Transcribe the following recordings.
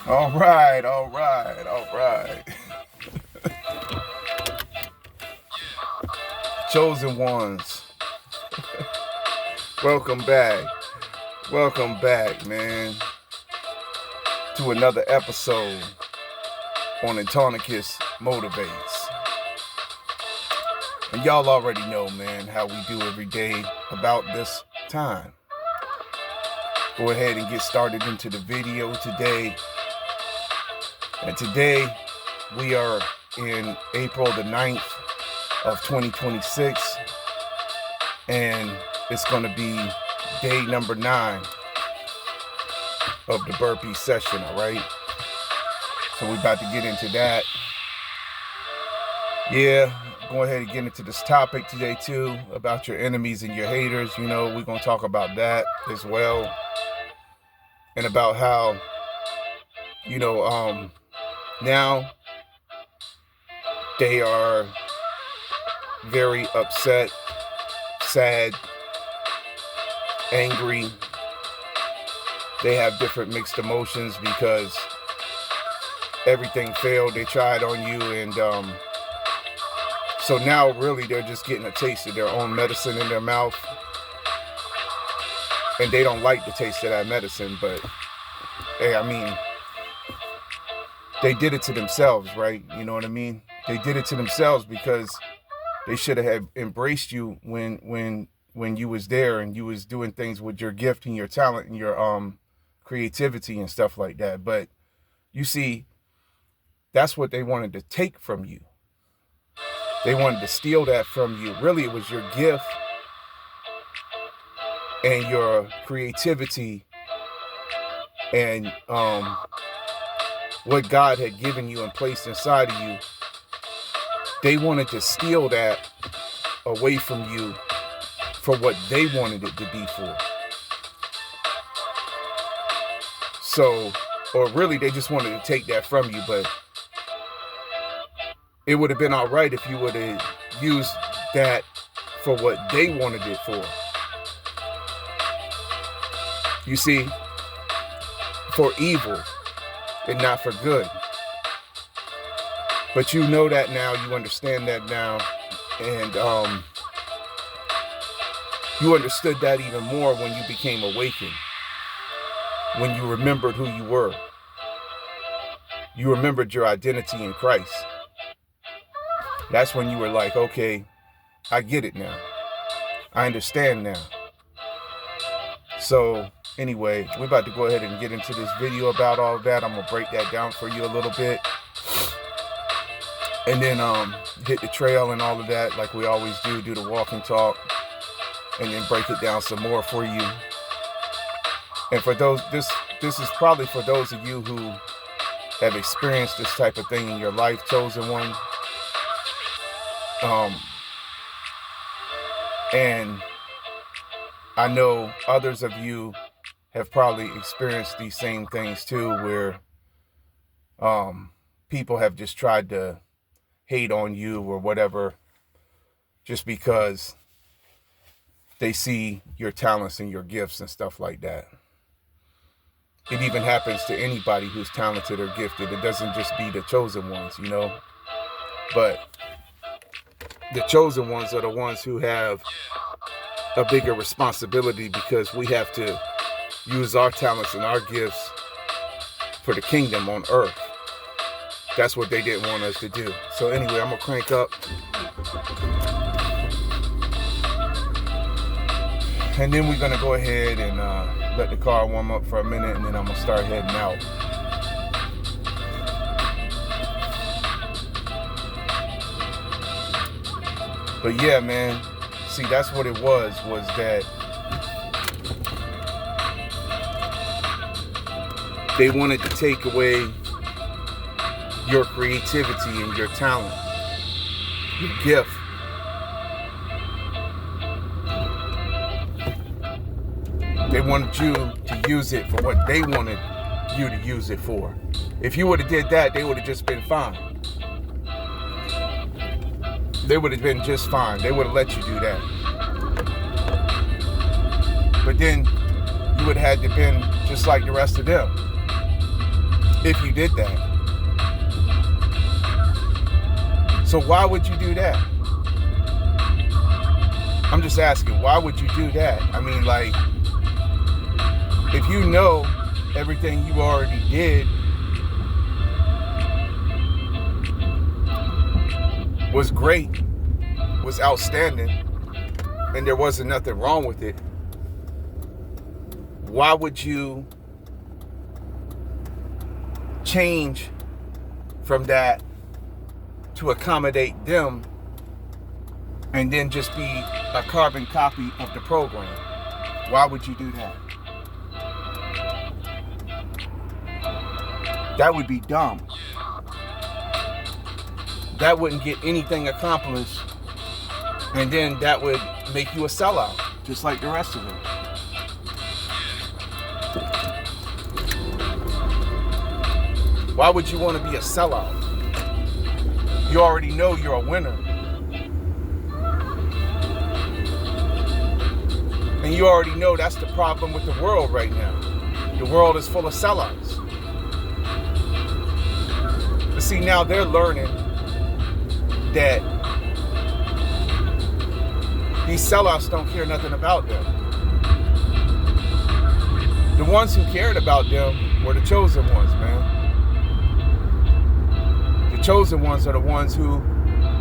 All right, all right, all right. Chosen ones, welcome back. Welcome back, man, to another episode on Antonicus Motivates. And y'all already know, man, how we do every day about this time. Go ahead and get started into the video today. And today we are in April the 9th of 2026. And it's going to be day number 9 of the burpee session, all right? So we're about to get into that. Yeah, go ahead and get into this topic today too, about your enemies and your haters. You know, we're going to talk about that as well. And about how, now they are very upset, sad, angry. They have different mixed emotions because everything failed. They tried on you, and so now really they're just getting a taste of their own medicine in their mouth, and they don't like the taste of that medicine. But hey, I mean, they did it to themselves, right? You know what I mean? They did it to themselves because they should have embraced you when you was there and you was doing things with your gift and your talent and your creativity and stuff like that. But you see, that's what they wanted to take from you. They wanted to steal that from you. Really, it was your gift and your creativity and what God had given you and placed inside of you. They wanted to steal that away from you for what they wanted it to be for. So, or really they just wanted to take that from you, but it would have been all right if you would have used that for what they wanted it for. You see, for evil and not for good. But you know that now, you understand that now, and you understood that even more when you became awakened, when you remembered who you were. You remembered your identity in Christ. That's when you were like, okay, I get it now. I understand now. So anyway, we're about to go ahead and get into this video about all that. I'm going to break that down for you a little bit. And then hit the trail and all of that like we always do the walk and talk. And then break it down some more for you. And for those, this is probably for those of you who have experienced this type of thing in your life, chosen one. And I know others of you have probably experienced these same things too, where people have just tried to hate on you or whatever, just because they see your talents and your gifts and stuff like that. It even happens to anybody who's talented or gifted. It doesn't just be the chosen ones, you know. But the chosen ones are the ones who have a bigger responsibility, because we have to use our talents and our gifts for the kingdom on earth. That's what they didn't want us to do. So anyway, I'm going to crank up. And then we're going to go ahead and let the car warm up for a minute, and then I'm going to start heading out. But yeah, man, see, that's what it was that they wanted to take away your creativity and your talent, your gift. They wanted you to use it for what they wanted you to use it for. If you would have did that, they would have just been fine. They would have been just fine. They would have let you do that. But then you would have had to been just like the rest of them. if you did that. So why would you do that? I'm just asking, why would you do that? I mean, like, if you know everything you already did was great, was outstanding, and there wasn't nothing wrong with it, why would you change from that to accommodate them and then just be a carbon copy of the program? Why would you do that? That would be dumb. That wouldn't get anything accomplished, and then that would make you a sellout, just like the rest of them. Why would you want to be a sellout? You already know you're a winner. And you already know that's the problem with the world right now. The world is full of sellouts. But see, now they're learning that these sellouts don't care nothing about them. The ones who cared about them were the chosen ones, man. The chosen ones are the ones who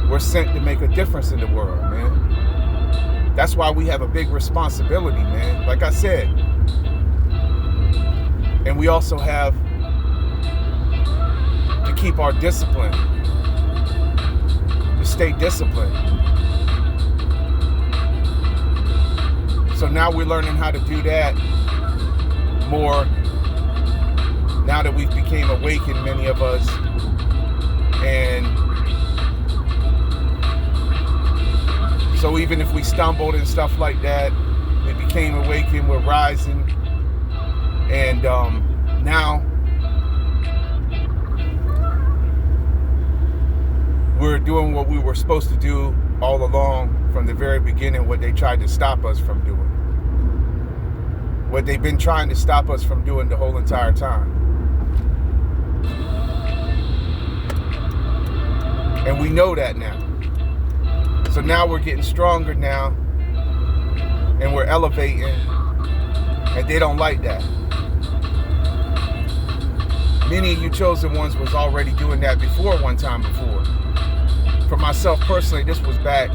were sent to make a difference in the world, man. That's why we have a big responsibility, man. Like I said. And we also have to keep our discipline. To stay disciplined. So now we're learning how to do that more. Now that we've become awakened, many of us. And so even if we stumbled and stuff like that, we became awakened, we're rising. And now we're doing what we were supposed to do all along from the very beginning, what they tried to stop us from doing. What they've been trying to stop us from doing the whole entire time. And we know that now. So now we're getting stronger now, and we're elevating, and they don't like that. Many of you chosen ones was already doing that before, one time before. For myself personally, this was back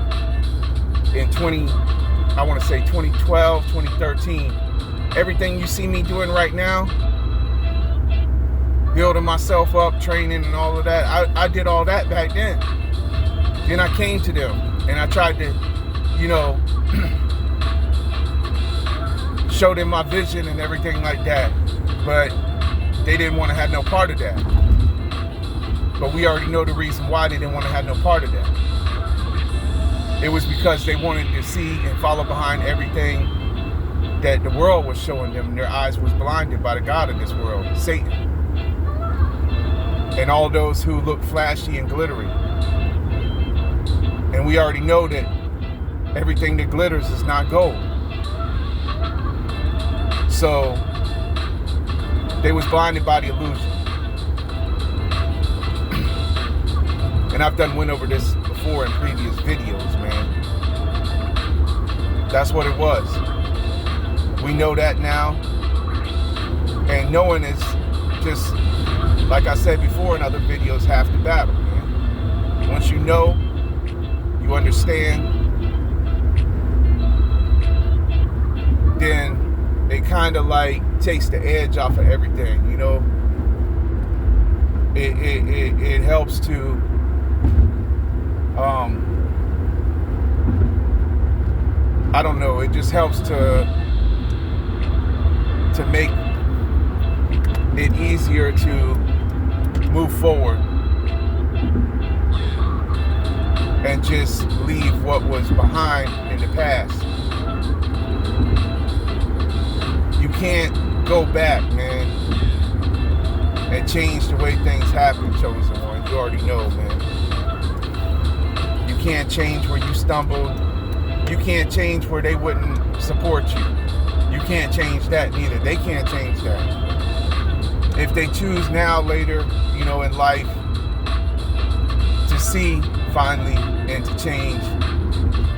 in 2012, 2013. Everything you see me doing right now, building myself up, training and all of that, I did all that back then. Then I came to them. And I tried to, show them my vision and everything like that. But they didn't want to have no part of that. But we already know the reason why they didn't want to have no part of that. It was because they wanted to see and follow behind everything that the world was showing them. Their eyes was blinded by the God of this world, Satan. And all those who look flashy and glittery. And we already know that everything that glitters is not gold. So they was blinded by the illusion. And I've went over this before in previous videos, man. That's what it was. We know that now. And knowing is just, like I said before in other videos, half the battle, man. Once you know, you understand, then it kind of like takes the edge off of everything, It helps to I don't know, it just helps to make it easier to move forward and just leave what was behind in the past. You can't go back, man, and change the way things happen, chosen one. You already know, man. You can't change where you stumbled. You can't change where they wouldn't support you. You can't change that neither. They can't change that. If they choose now, later, you know, in life, to see finally and to change,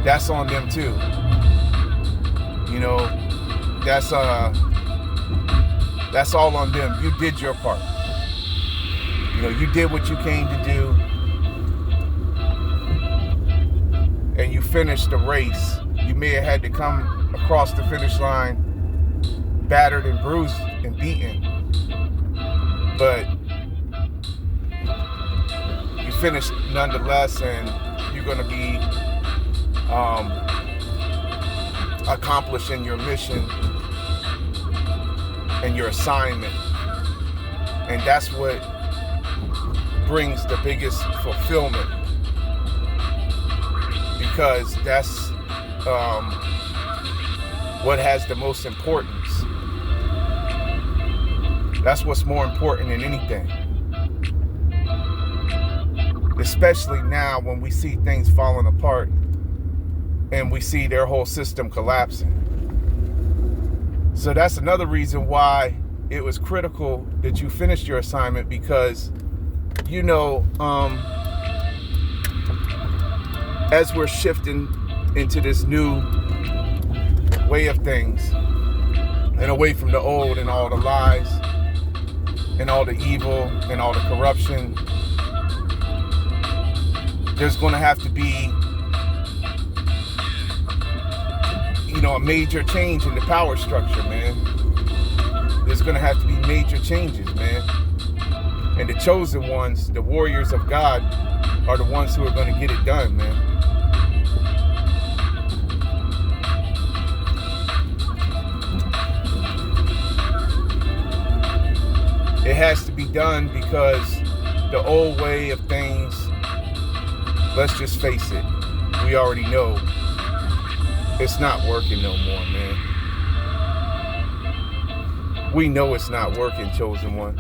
that's on them too. You know, that's all on them. You did your part. You know, you did what you came to do, and you finished the race. You may have had to come across the finish line battered and bruised and beaten, but you finished nonetheless, and you're going to be accomplishing your mission and your assignment. And that's what brings the biggest fulfillment, because that's what has the most importance. That's what's more important than anything. Especially now when we see things falling apart and we see their whole system collapsing. So that's another reason why it was critical that you finished your assignment, because, you know, as we're shifting into this new way of things and away from the old and all the lies and all the evil and all the corruption, there's going to have to be, you know, a major change in the power structure, man. There's going to have to be major changes, man. And the chosen ones, the warriors of God, are the ones who are going to get it done, man. It has to be done because the old way of things, let's just face it, we already know it's not working no more, man. We know it's not working, chosen one.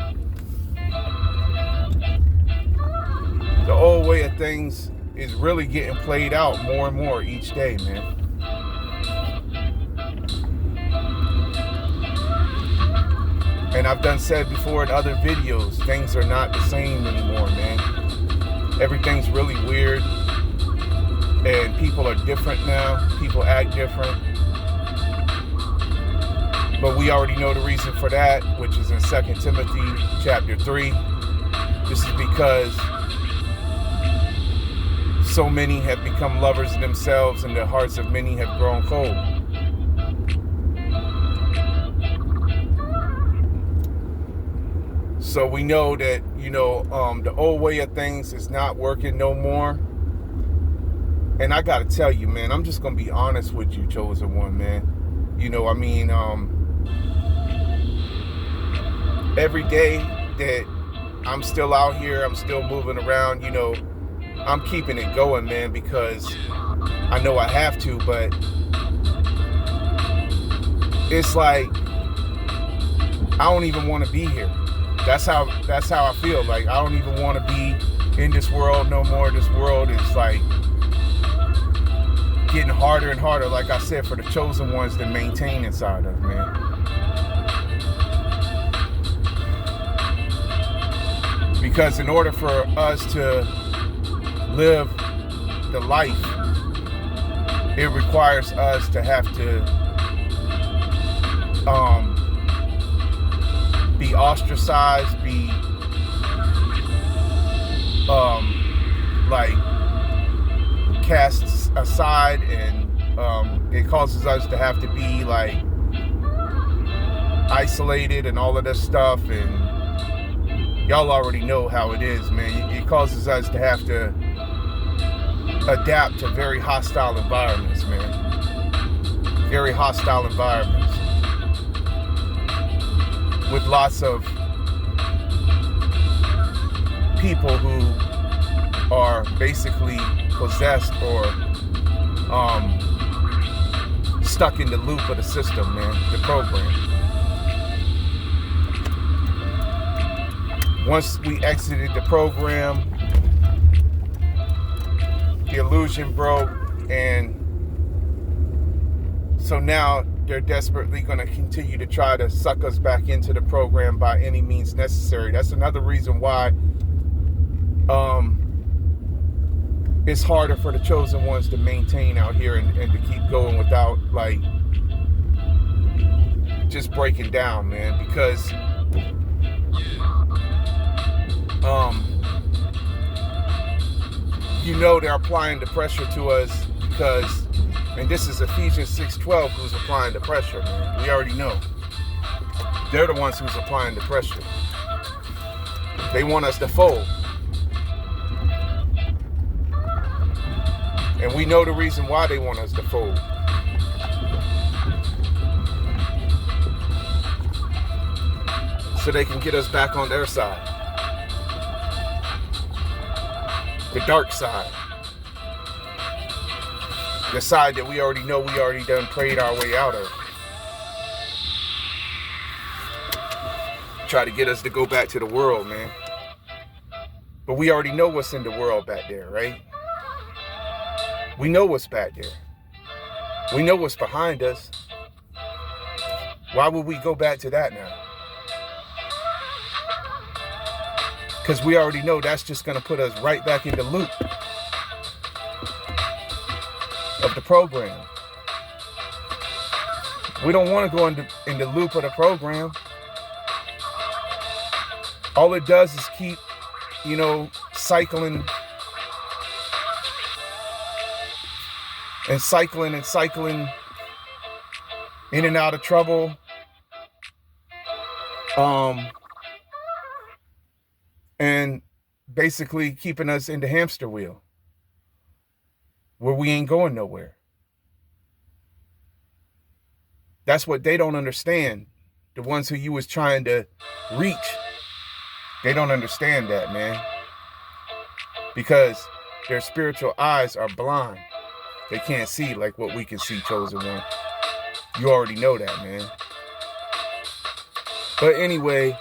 The old way of things is really getting played out more and more each day, man. And I've done said before in other videos, things are not the same anymore, man. Everything's really weird, and people are different now. People act different. But we already know the reason for that, which is in 2 Timothy chapter 3. This is because so many have become lovers of themselves, and the hearts of many have grown cold. So we know that, you know, the old way of things is not working no more. And I got to tell you, man, I'm just going to be honest with you, chosen one, man. You know, I mean, every day that I'm still out here, I'm still moving around, you know, I'm keeping it going, man, because I know I have to, but it's like I don't even want to be here. That's how I feel. Like, I don't even want to be in this world no more. This world is like getting harder and harder, like I said, for the chosen ones to maintain inside of, man. Because in order for us to live the life, it requires us to have to be ostracized, be like cast aside, and it causes us to have to be like isolated and all of this stuff. And y'all already know how it is, man. It causes us to have to adapt to very hostile environments, man. Very hostile environments with lots of people who are basically possessed or stuck in the loop of the system, man, the program. Once we exited the program, the illusion broke, and so now they're desperately going to continue to try to suck us back into the program by any means necessary. That's another reason why it's harder for the chosen ones to maintain out here and to keep going without, like, just breaking down, man, because you know they're applying the pressure to us because, and this is Ephesians 6:12 who's applying the pressure, man. We already know. They're the ones who's applying the pressure. They want us to fold. And we know the reason why they want us to fold. So they can get us back on their side. The dark side. The side that we already know we already done prayed our way out of. Try to get us to go back to the world, man. But we already know what's in the world back there, right? We know what's back there. We know what's behind us. Why would we go back to that now? Because we already know that's just going to put us right back in the loop of the program. We don't want to go in the loop of the program. All it does is keep, cycling and cycling and cycling in and out of trouble. And basically keeping us in the hamster wheel where we ain't going nowhere. That's what they don't understand. The ones who you was trying to reach, they don't understand that, man. Because their spiritual eyes are blind. They can't see like what we can see, chosen one. You already know that, man. But anyway,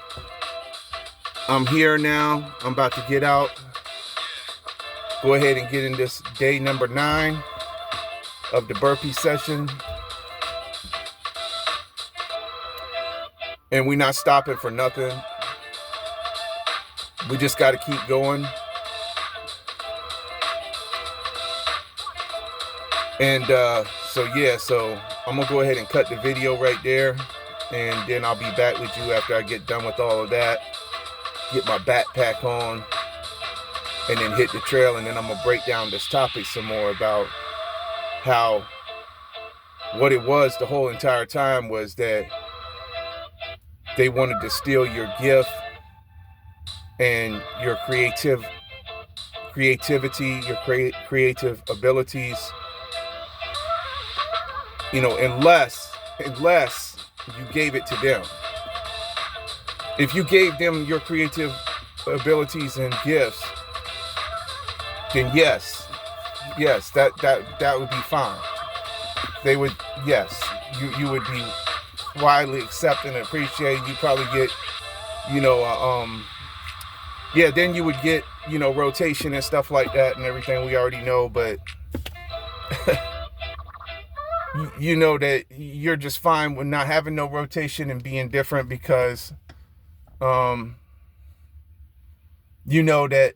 I'm here now. I'm about to get out. Go ahead and get in this day number 9 of the burpee session. And we're not stopping for nothing. We just got to keep going. And so I'm going to go ahead and cut the video right there. And then I'll be back with you after I get done with all of that. Get my backpack on. And then hit the trail. And then I'm going to break down this topic some more about how what it was the whole entire time was that they wanted to steal your gift and your creativity, your creative abilities. Unless you gave it to them. If you gave them your creative abilities and gifts, then yes, that would be fine. They would, yes, you would be widely accepted and appreciated. You probably get, then you would get, rotation and stuff like that and everything we already know, but you know that you're just fine with not having no rotation and being different because, you know that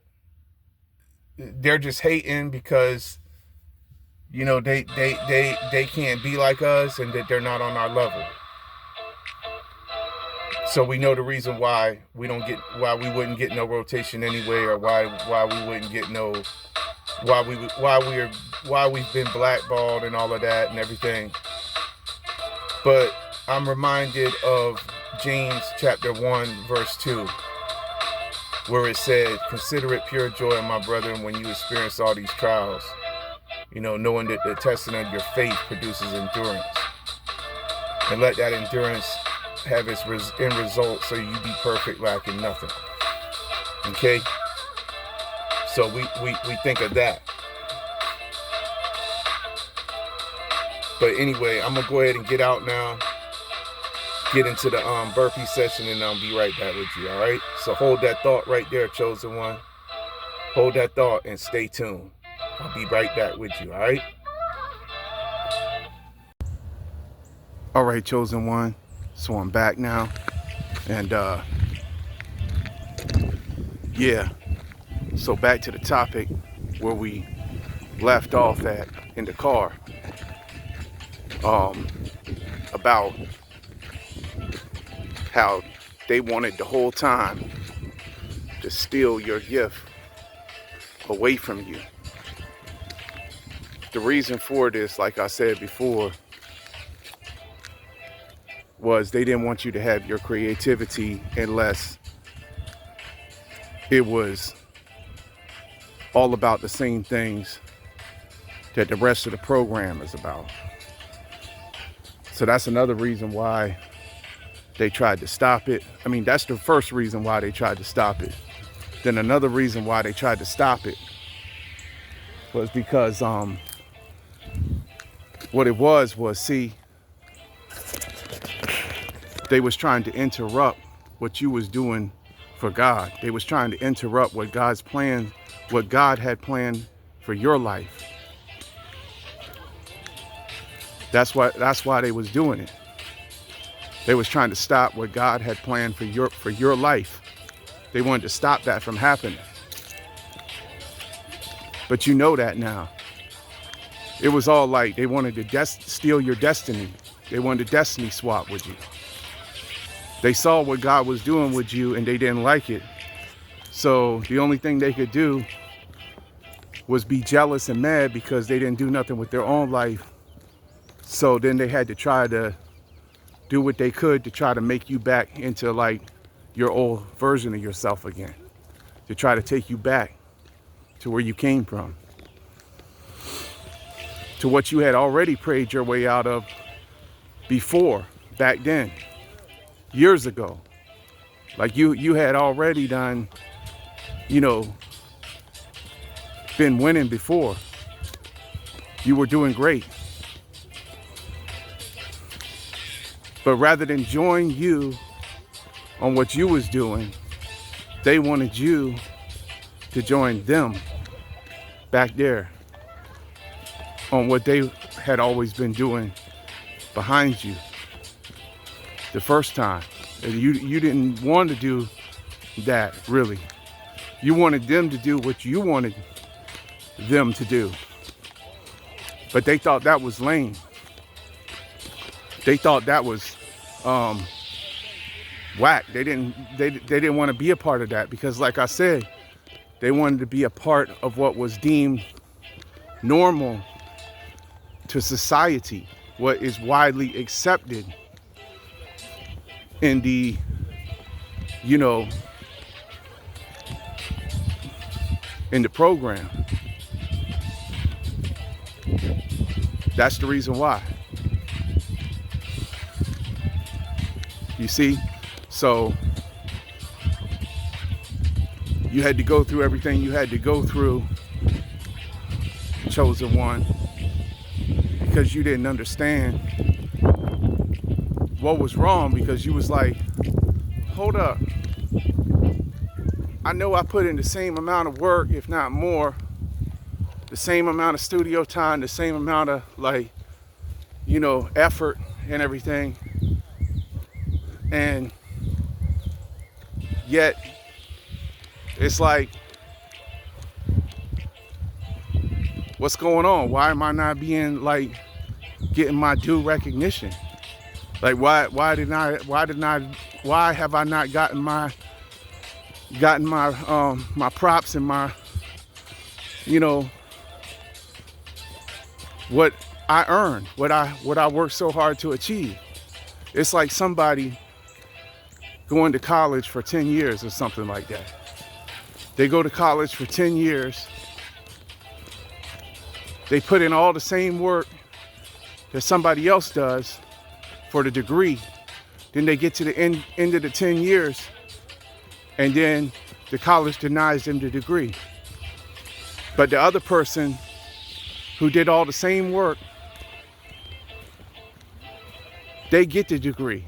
they're just hating because, they can't be like us and that they're not on our level. So we know the reason why we wouldn't get no rotation anyway, or why we wouldn't get no, why we've been blackballed and all of that and everything. But I'm reminded of James chapter 1 verse 2, where it said, "Consider it pure joy, my brethren, when you experience all these trials, knowing that the testing of your faith produces endurance. And let that endurance have its end result, so you be perfect, lacking nothing." Okay? So we think of that. But anyway, I'm going to go ahead and get out now. Get into the burpee session, and I'll be right back with you, all right? So hold that thought right there, chosen one. Hold that thought and stay tuned. I'll be right back with you, all right? All right, chosen one. So I'm back now. And yeah. So back to the topic where we left off at in the car. About how they wanted the whole time to steal your gift away from you. The reason for this, like I said before, was they didn't want you to have your creativity unless it was all about the same things that the rest of the program is about. So that's another reason why they tried to stop it. I mean, that's the first reason why they tried to stop it. Then another reason why they tried to stop it was because what it was see, they was trying to interrupt what you was doing for God. They was trying to interrupt what God's plan, what God had planned for your life. That's why they was doing it. They was trying to stop what God had planned for your life. They wanted to stop that from happening. But you know that now. It was all like they wanted to steal your destiny. They wanted to destiny swap with you. They saw what God was doing with you and they didn't like it. So the only thing they could do was be jealous and mad because they didn't do nothing with their own life. So then they had to try to do what they could to try to make you back into like your old version of yourself again. To try to take you back to where you came from. To what you had already prayed your way out of before, back then, years ago. Like you had already done, been winning before. You were doing great. But rather than join you on what you was doing, they wanted you to join them back there on what they had always been doing behind you the first time. You didn't want to do that, really. You wanted them to do what you wanted them to do. But they thought that was lame. They thought that was whack. They didn't want to be a part of that because, like I said, they wanted to be a part of what was deemed normal to society, what is widely accepted in the, in the program. That's the reason why. You see? So you had to go through everything you had to go through, chosen one, because you didn't understand what was wrong, because you was like, hold up. I know I put in the same amount of work, if not more, the same amount of studio time, the same amount of effort and everything. And yet it's like, what's going on? Why am I not being getting my due recognition? Like why have I not gotten my my props and my what I earned, what I worked so hard to achieve? It's like somebody going to college for 10 years or something like that. They go to college for 10 years. They put in all the same work that somebody else does for the degree. Then they get to the end of the 10 years, and then the college denies them the degree. But the other person who did all the same work, they get the degree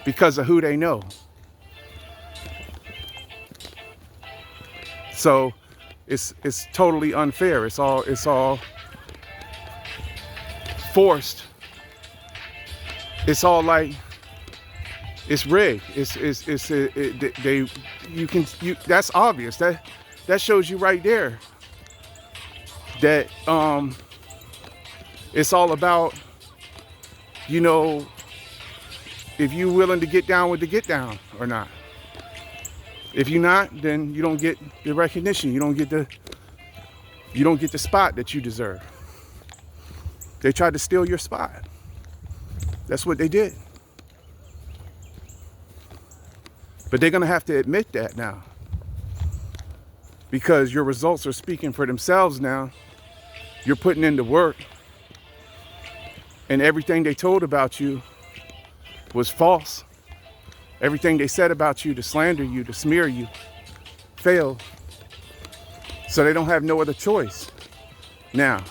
because of who they know. So it's totally unfair. It's all forced, it's all like it's rigged. That's obvious. That shows you right there that it's all about, you know, if you're willing to get down with the get down or not. If you're not, then you don't get the recognition. You don't get the spot that you deserve. They tried to steal your spot. That's what they did. But they're going to have to admit that now, because your results are speaking for themselves now. You're putting in the work, and everything they told about you was false. Everything they said about you to slander you, to smear you, failed. So they don't have no other choice now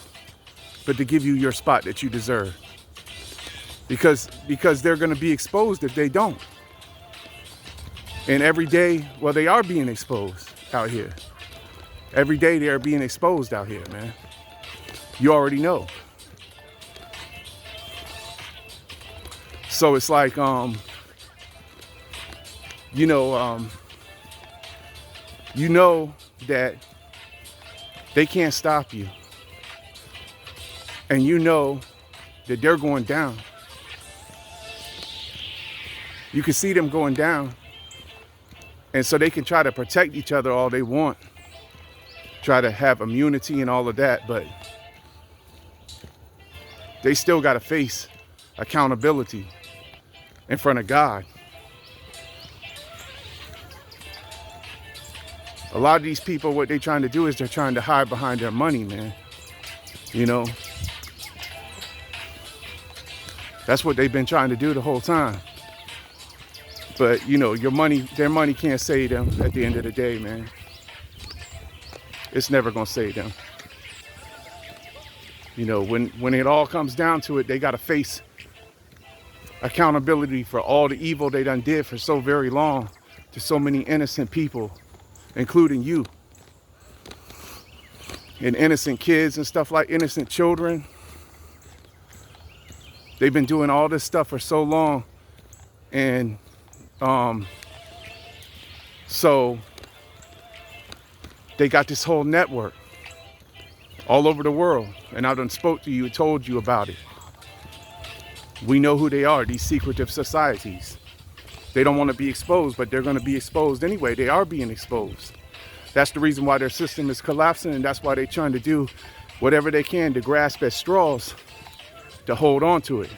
but to give you your spot that you deserve. Because they're going to be exposed if they don't. And every day, well, they are being exposed out here. Every day they are being exposed out here, man. You already know. So it's like, you know that they can't stop you. And you know that they're going down. You can see them going down. And so they can try to protect each other all they want. Try to have immunity and all of that, but they still got to face accountability in front of God. A lot of these people, what they're trying to do is they're trying to hide behind their money, man. You know, that's what they've been trying to do the whole time. But, you know, their money can't save them at the end of the day, man. It's never going to save them. You know, when it all comes down to it, they got to face accountability for all the evil they done did for so very long to so many innocent people, including you. And innocent kids and stuff, like innocent children. They've been doing all this stuff for so long. And so they got this whole network all over the world. And I done spoke to you, told you about it. We know who they are, these secretive societies. They don't want to be exposed, but they're going to be exposed anyway. They are being exposed. That's the reason why their system is collapsing, and that's why they're trying to do whatever they can to grasp at straws to hold on to it.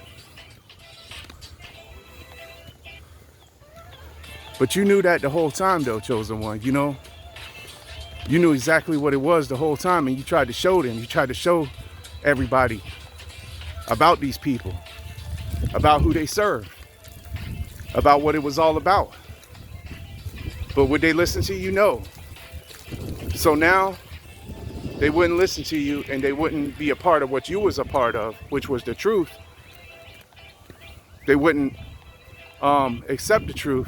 But you knew that the whole time, though, Chosen One, you know? You knew exactly what it was the whole time, and you tried to show them. You tried to show everybody about these people, about who they serve, about what it was all about. But would they listen to you? No. So now they wouldn't listen to you, and they wouldn't be a part of what you was a part of, which was the truth. They wouldn't accept the truth.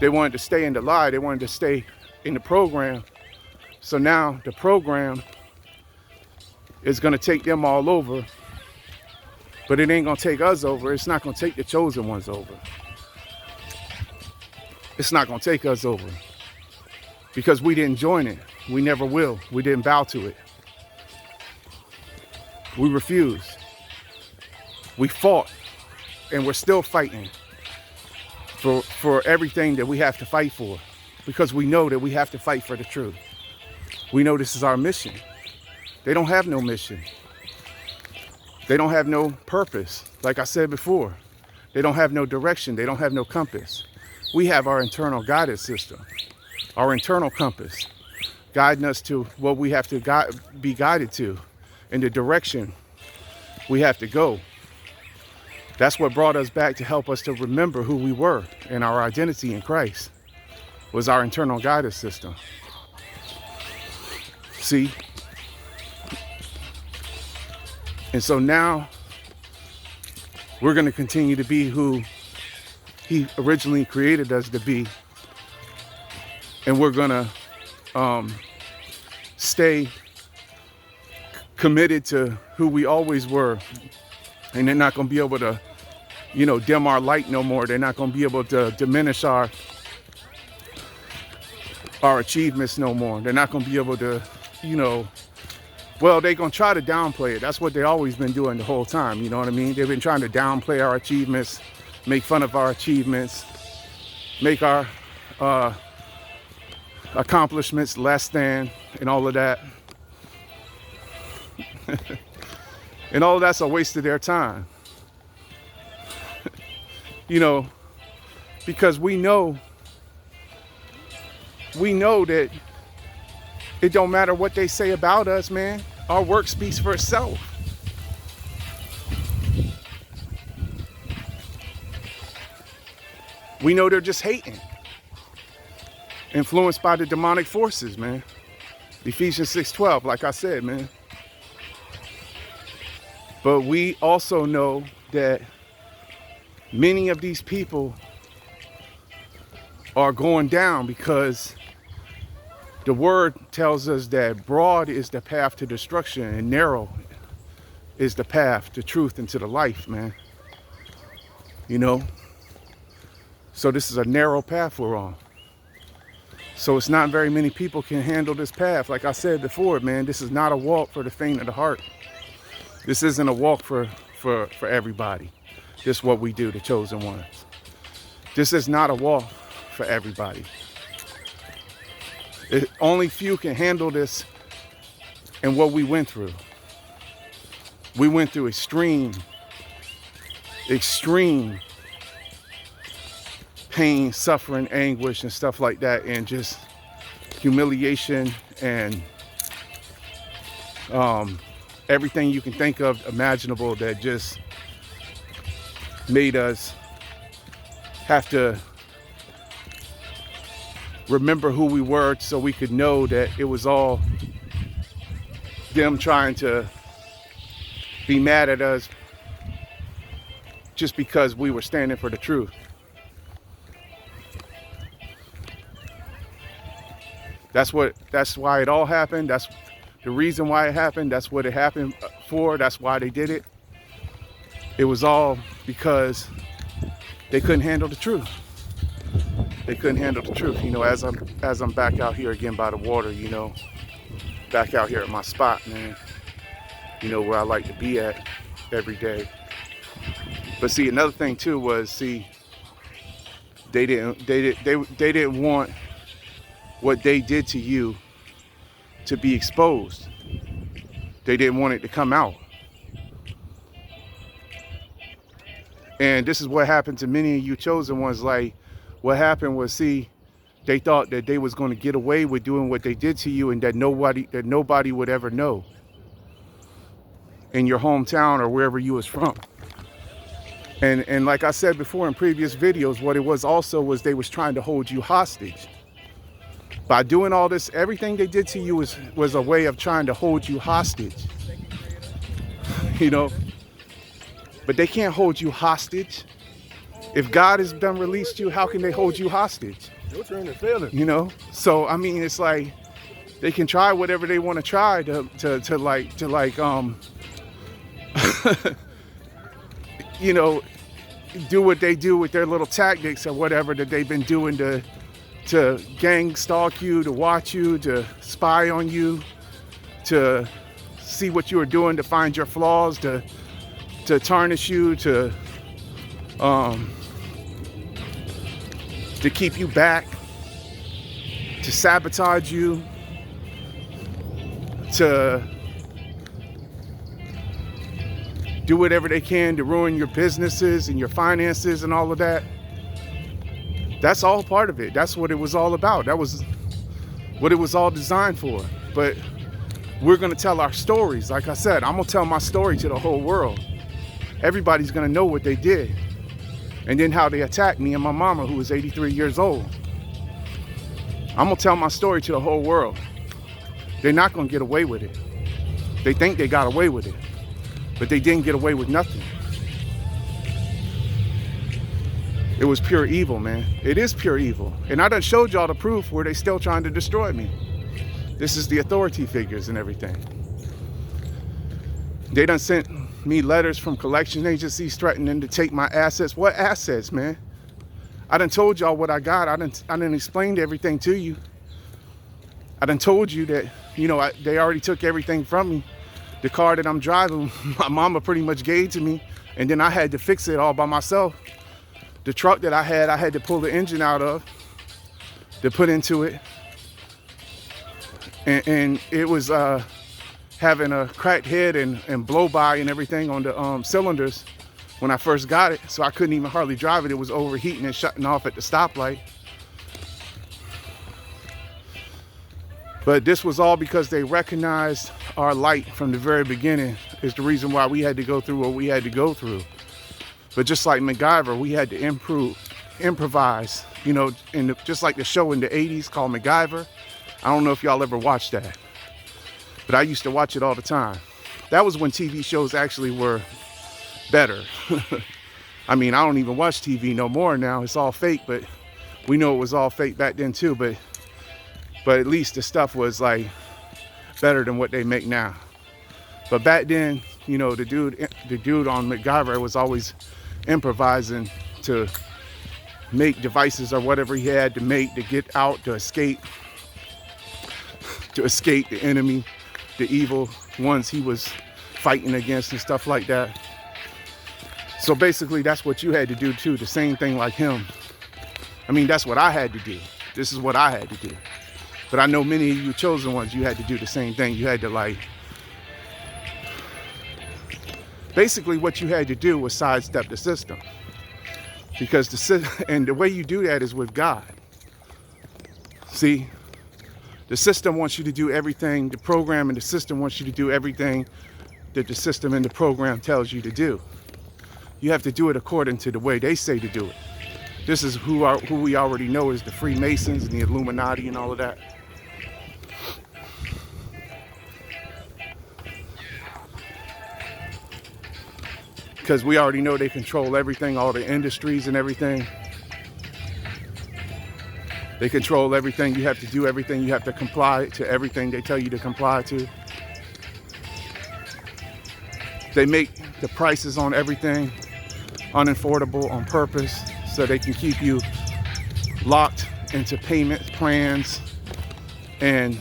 They wanted to stay in the lie. They wanted to stay in the program. So now the program is going to take them all over, but it ain't going to take us over. It's not going to take the chosen ones over. It's not going to take us over because we didn't join it. We never will. We didn't bow to it. We refused. We fought, and we're still fighting for everything that we have to fight for, because we know that we have to fight for the truth. We know this is our mission. They don't have no mission. They don't have no purpose. Like I said before, they don't have no direction. They don't have no compass. We have our internal guidance system, our internal compass, guiding us to what we have to be guided to, in the direction we have to go. That's what brought us back to help us to remember who we were and our identity in Christ was our internal guidance system. See? And so now we're going to continue to be who he originally created us to be. And we're going to stay committed to who we always were, And they're not going to be able to, you know, dim our light no more. They're not going to be able to diminish our achievements no more. They're not going to be able to, you know, well, they're going to try to downplay it. That's what they've always been doing the whole time. You know what I mean? They've been trying to downplay our achievements, make fun of our achievements, make our accomplishments less than, and all of that. And all of that's a waste of their time. You know, because we know that it don't matter what they say about us, man. Our work speaks for itself. We know they're just hating. Influenced by the demonic forces, man. Ephesians 6:12, like I said, man. But we also know that many of these people are going down because the word tells us that broad is the path to destruction and narrow is the path to truth and to the life, man. You know? So this is a narrow path we're on. So it's not very many people can handle this path. Like I said before, man, this is not a walk for the faint of the heart. This isn't a walk for everybody. This is what we do, the chosen ones. This is not a walk for everybody. Only few can handle this and what we went through. We went through extreme pain, suffering, anguish, and stuff like that, and just humiliation and everything you can think of imaginable that just made us have to remember who we were so we could know that it was all them trying to be mad at us just because we were standing for the truth. That's why it all happened. That's the reason why it happened. That's what it happened for. That's why they did it. It was all because they couldn't handle the truth. They couldn't handle the truth. You know, as I'm back out here again by the water, you know, back out here at my spot, man. You know, where I like to be at every day. But see, another thing too was, see, they didn't want what they did to you to be exposed. They didn't want it to come out. And this is what happened to many of you chosen ones. Like, what happened was, see, they thought that they was going to get away with doing what they did to you, and that nobody would ever know in your hometown or wherever you was from. And like I said before in previous videos, what it was also was they was trying to hold you hostage. By doing all this, everything they did to you was a way of trying to hold you hostage. You know? But they can't hold you hostage. If God has done released you, how can they hold you hostage? Your turn to fail it. You know? So I mean, it's like they can try whatever they want to try to you know, do what they do with their little tactics or whatever that they've been doing to gang stalk you, to watch you, to spy on you, to see what you are doing, to find your flaws, to tarnish you, to keep you back, to sabotage you, to do whatever they can to ruin your businesses and your finances and all of that. That's all part of it. That's what it was all about. That was what it was all designed for. But we're going to tell our stories. Like I said, I'm going to tell my story to the whole world. Everybody's going to know what they did. And then how they attacked me and my mama, who was 83 years old. I'm going to tell my story to the whole world. They're not going to get away with it. They think they got away with it. But they didn't get away with nothing. It was pure evil, man. It is pure evil. And I done showed y'all the proof where they still trying to destroy me. This is the authority figures and everything. They done sent me letters from collection agencies threatening to take my assets. What assets, man? I done told y'all what I got. I done explained everything to you. I done told you that, you know, they already took everything from me. The car that I'm driving, my mama pretty much gave to me, and then I had to fix it all by myself. The truck that I had to pull the engine out of to put into it. And it was having a cracked head and blow by and everything on the cylinders when I first got it. So I couldn't even hardly drive it. It was overheating and shutting off at the stoplight. But this was all because they recognized our light from the very beginning is the reason why we had to go through what we had to go through. But just like MacGyver, we had to improvise, you know, just like the show in the 80s called MacGyver. I don't know if y'all ever watched that, but I used to watch it all the time. That was when TV shows actually were better. I mean, I don't even watch TV no more now. It's all fake, but we know it was all fake back then too. But at least the stuff was like better than what they make now. But back then, you know, the dude on MacGyver was always improvising to make devices or whatever he had to make to get out, to escape the enemy, the evil ones he was fighting against and stuff like that. So basically that's what you had to do too, the same thing like him. I mean, that's what I had to do. This is what I had to do. But I know many of you chosen ones, you had to do the same thing. You had to like, basically what you had to do was sidestep the system. Because the way you do that is with God. See, the system wants you to do everything, the program and the system wants you to do everything that the system and the program tells you to do. You have to do it according to the way they say to do it. This is who we already know is the Freemasons and the Illuminati and all of that. Because we already know they control everything, all the industries and everything. They control everything. You have to do everything. You have to comply to everything they tell you to comply to. They make the prices on everything unaffordable on purpose so they can keep you locked into payment plans and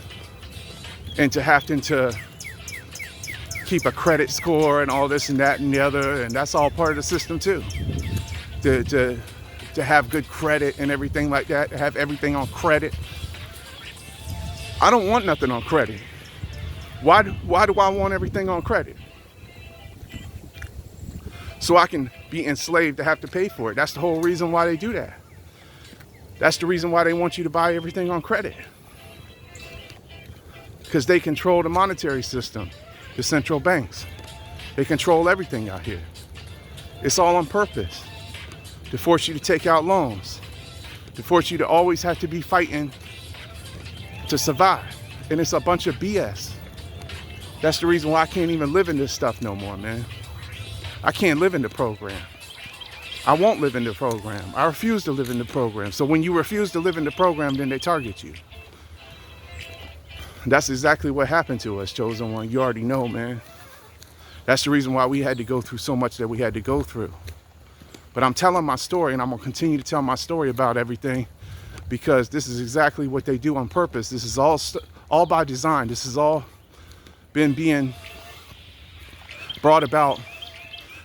to having to keep a credit score and all this and that and the other, and that's all part of the system too. To have good credit and everything like that, to have everything on credit. I don't want nothing on credit. Why do I want everything on credit? So I can be enslaved to have to pay for it. That's the whole reason why they do that. That's the reason why they want you to buy everything on credit. Because they control the monetary system, the central banks. They control everything out here. It's all on purpose. To force you to take out loans. To force you to always have to be fighting to survive. And it's a bunch of BS. That's the reason why I can't even live in this stuff no more, man. I can't live in the program. I won't live in the program. I refuse to live in the program. So when you refuse to live in the program, then they target you. That's exactly what happened to us, chosen one. You already know, man. That's the reason why we had to go through so much that we had to go through. But I'm telling my story, and I'm going to continue to tell my story about everything because this is exactly what they do on purpose. This is all by design. This has all been being brought about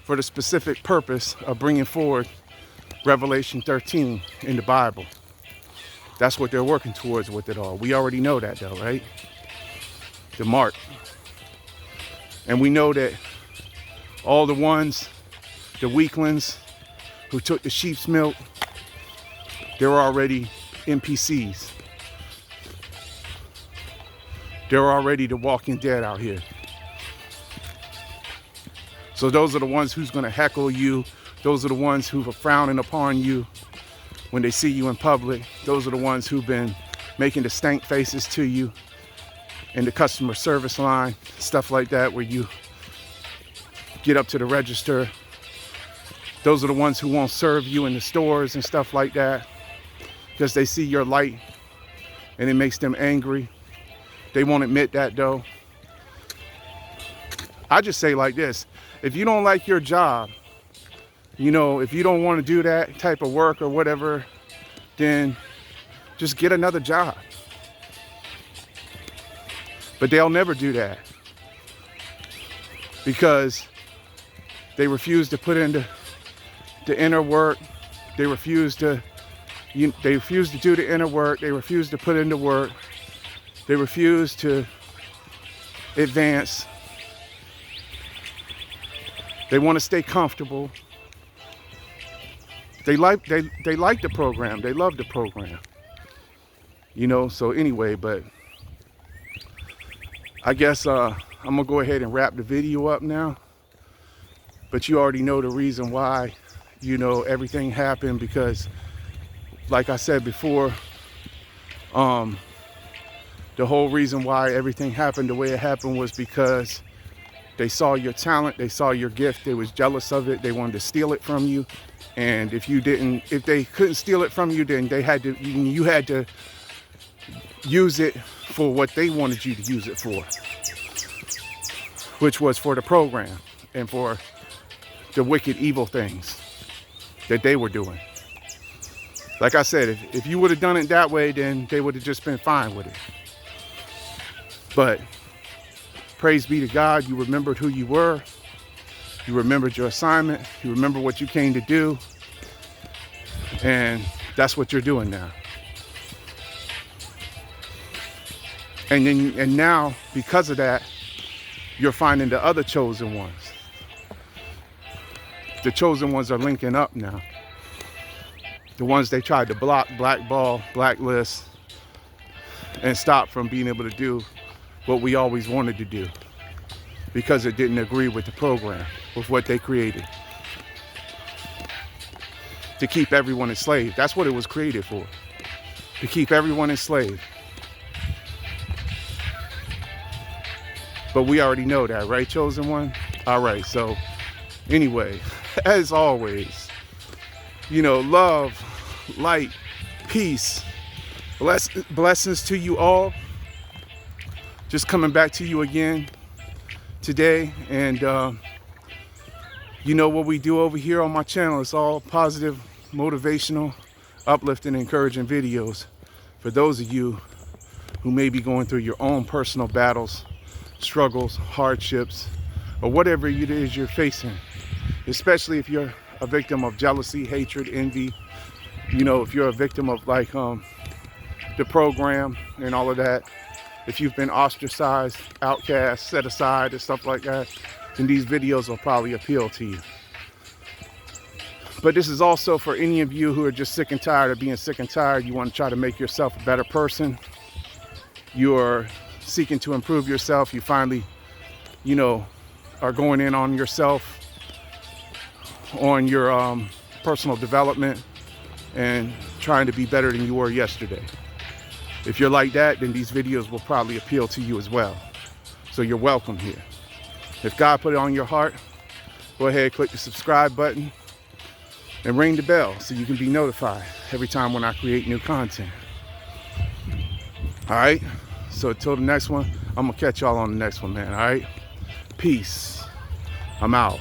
for the specific purpose of bringing forward Revelation 13 in the Bible. That's what they're working towards with it all. We already know that though, right? The mark. And we know that all the ones, the weaklings who took the sheep's milk, they're already NPCs. They're already the walking dead out here. So those are the ones who's going to heckle you. Those are the ones who are frowning upon you when they see you in public. Those are the ones who've been making the stank faces to you in the customer service line, stuff like that, where you get up to the register. Those are the ones who won't serve you in the stores and stuff like that because they see your light and it makes them angry. They won't admit that though. I just say like this, if you don't like your job, you know, if you don't want to do that type of work or whatever, then just get another job. But they'll never do that because they refuse to put into the inner work. They refuse to do the inner work. They refuse to put into work. They refuse to advance. They want to stay comfortable. They like the program. They love the program. You know, so anyway, but I guess I'm gonna go ahead and wrap the video up now. But you already know the reason why, you know, everything happened, because like I said before, the whole reason why everything happened the way it happened was because they saw your talent, they saw your gift, they was jealous of it, they wanted to steal it from you. And if they couldn't steal it from you, then you had to use it for what they wanted you to use it for, which was for the program and for the wicked, evil things that they were doing. Like I said, if you would have done it that way, then they would have just been fine with it. But praise be to God, you remembered who you were. You remembered your assignment. You remember what you came to do. And that's what you're doing now. And now, because of that, you're finding the other chosen ones. The chosen ones are linking up now. The ones they tried to block, blackball, blacklist, and stop from being able to do what we always wanted to do, because it didn't agree with the program, with what they created. To keep everyone enslaved. That's what it was created for. To keep everyone enslaved. But we already know that, right, chosen one? All right, so anyway, as always, you know, love, light, peace, blessings to you all. Just coming back to you again today. And you know what we do over here on my channel, it's all positive, motivational, uplifting, encouraging videos for those of you who may be going through your own personal battles, struggles, hardships, or whatever it is you're facing, especially if you're a victim of jealousy, hatred, envy. You know, if you're a victim of like the program and all of that, if you've been ostracized, outcast, set aside, and stuff like that, then these videos will probably appeal to you. But this is also for any of you who are just sick and tired of being sick and tired. You want to try to make yourself a better person. You're seeking to improve yourself. You finally, you know, are going in on yourself, on your personal development, and trying to be better than you were yesterday. If you're like that, then these videos will probably appeal to you as well. So you're welcome here. If God put it on your heart, go ahead, click the subscribe button and ring the bell so you can be notified every time when I create new content. All right, so until the next one, I'm gonna catch y'all on the next one, man. All right, peace. I'm out.